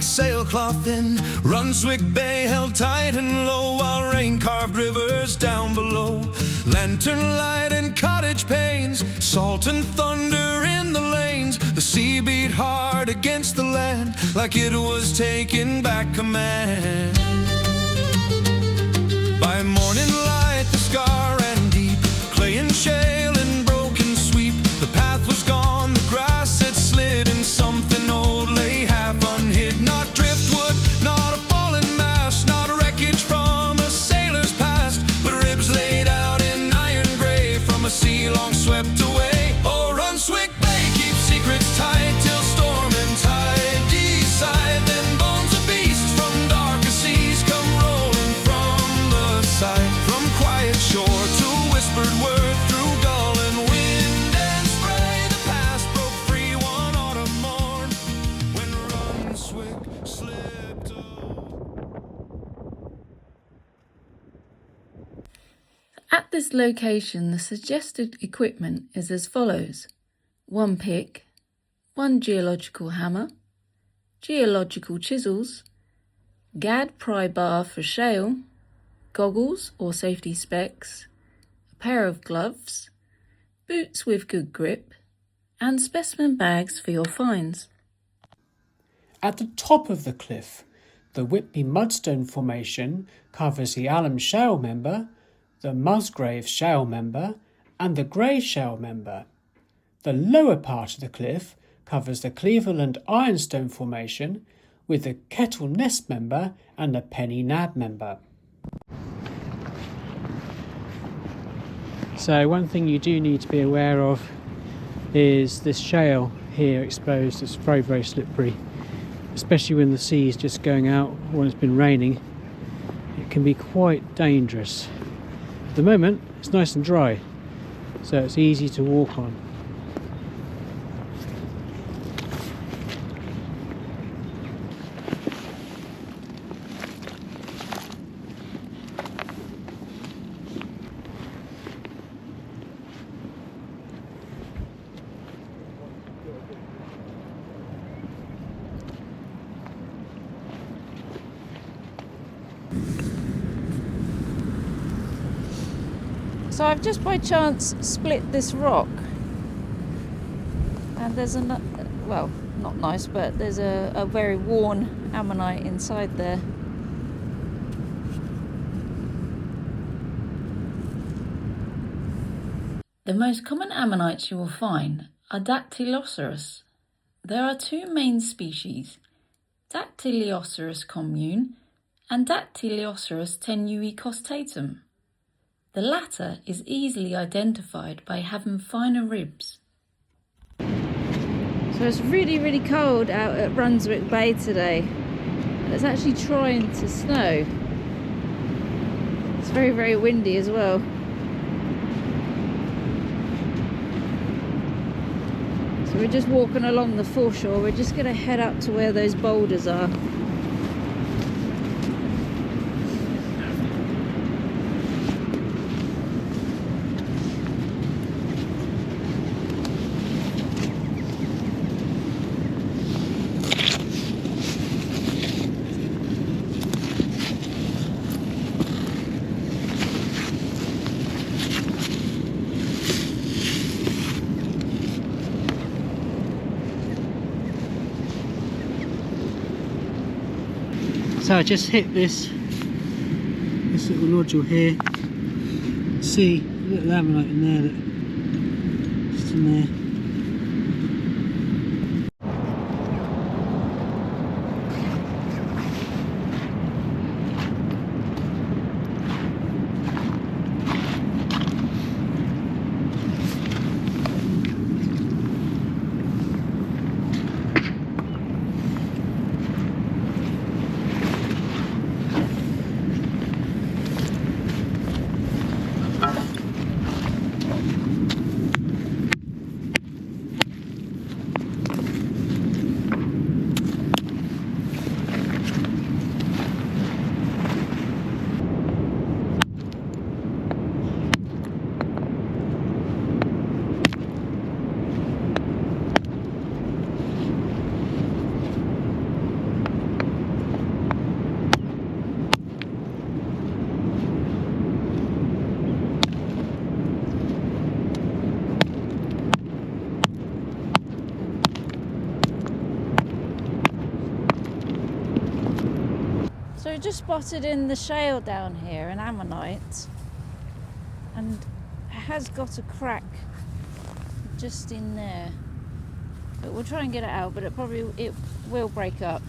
sailcloth in Runswick Bay, held tight and low, while rain carved rivers down below. Lantern light and cottage panes, salt and thunder in the lanes. The sea beat hard against the land, like it was taking back command. By morning light, the scar ran deep, clay and shale and broken sweep. The path was gone, the grass had slid, and something old lay half unhid. Not driftwood, not a fallen mast, not wreckage from a sailor's past, but ribs laid out in iron gray from a sea long swept away. Oh, Runswick Bay keeps secrets tight till storm and tide decide. Then bones of beasts from darker seas come rolling from the side. From quiet shore to whispered word, through gull and wind and spray, the past broke free one autumn morn when Runswick slipped away. At this location, the suggested equipment is as follows: 1 pick, 1 geological hammer, geological chisels, gad pry bar for shale, goggles or safety specs, a pair of gloves, boots with good grip, and specimen bags for your finds. At the top of the cliff, the Whitby Mudstone Formation covers the Alum Shale Member, the Musgrave Shale Member, and the Grey Shale Member. The lower part of the cliff covers the Cleveland Ironstone Formation with the Kettle Nest Member and the Penny Nab Member. So one thing you do need to be aware of is this shale here exposed. It's very, very slippery, especially when the sea is just going out, when it's been raining. It can be quite dangerous. At the moment it's nice and dry, so it's easy to walk on. So I've just by chance split this rock, and there's a, well, not nice, but there's a very worn ammonite inside there. The most common ammonites you will find are Dactyloceras. There are 2 main species, Dactyloceras commune and Dactyloceras tenui costatum. The latter is easily identified by having finer ribs. So it's really, really cold out at Runswick Bay today, and it's actually trying to snow. It's very, very windy as well. So we're just walking along the foreshore. We're just going to head up to where those boulders are. So I just hit this little nodule here. See a little ammonite in there, just in there. we've just spotted in the shale down here an ammonite, and it has got a crack just in there. But we'll try and get it out, but it will break up.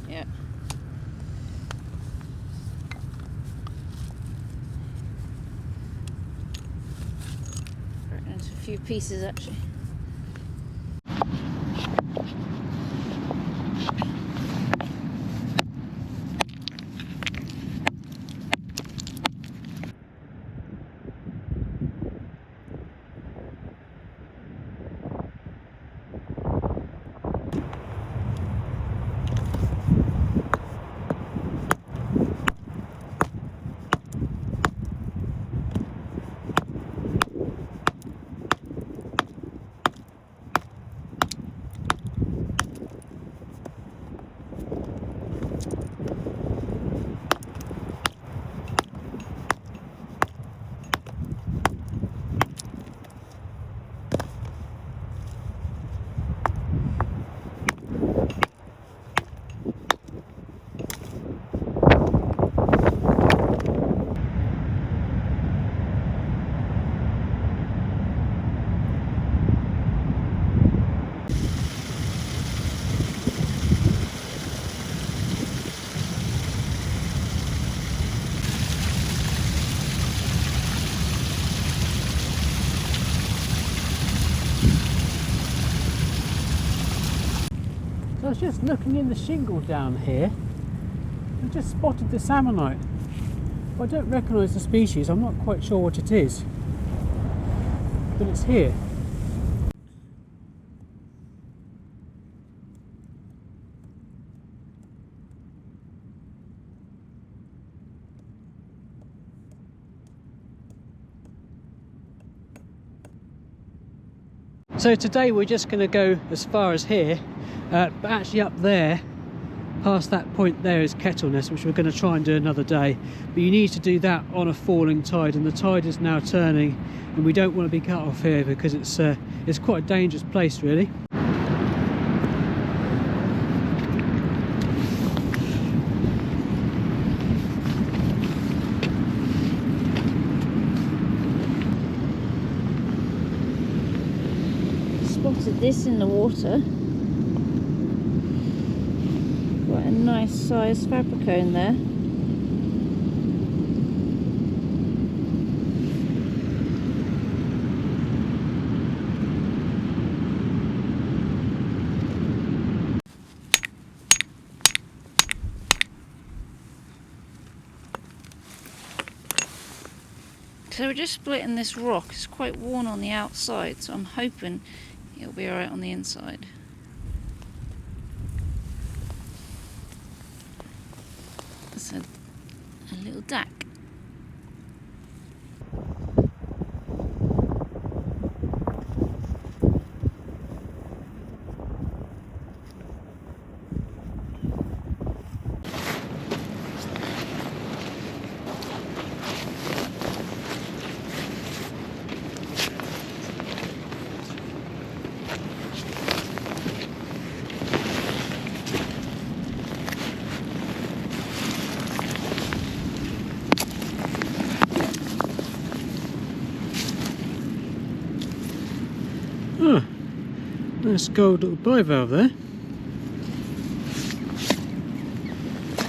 Yeah. Into a few pieces actually. So I was just looking in the shingle down here and just spotted this ammonite. I don't recognise the species, I'm not quite sure what it is, but it's here. So today we're just going to go as far as here, but actually up there, past that point there is Kettleness, which we're going to try and do another day. But you need to do that on a falling tide, and the tide is now turning, and we don't want to be cut off here because it's quite a dangerous place really. Spotted this in the water. Quite a nice sized fabricone there. So we're just splitting this rock. It's quite worn on the outside, so I'm hoping it'll be alright on the inside. That's a little duck. Oh, nice gold little bivalve there.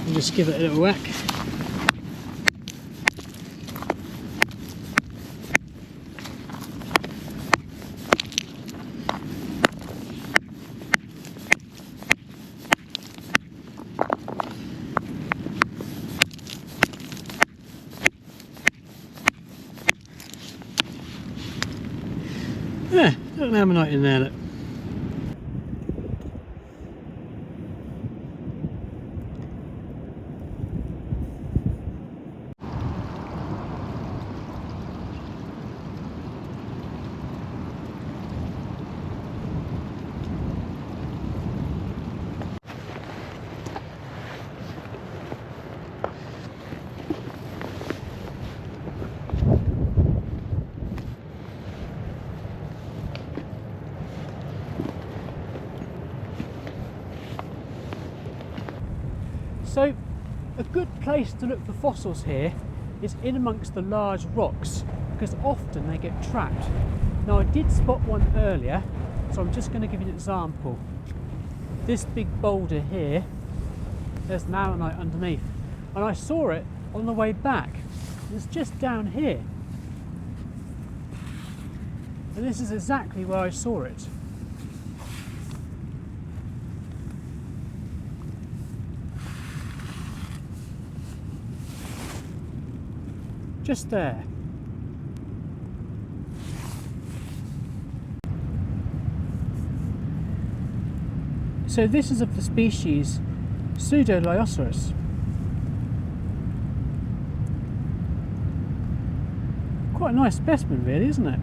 I'll just give it a little whack. Yeah, got an ammonite in there. Look. So a good place to look for fossils here is in amongst the large rocks, because often they get trapped. Now I did spot one earlier, so I'm just going to give you an example. This big boulder here, there's an ammonite underneath, and I saw it on the way back. It's just down here, and this is exactly where I saw it. Just there. So this is of the species Pseudolioceras. Quite a nice specimen really, isn't it?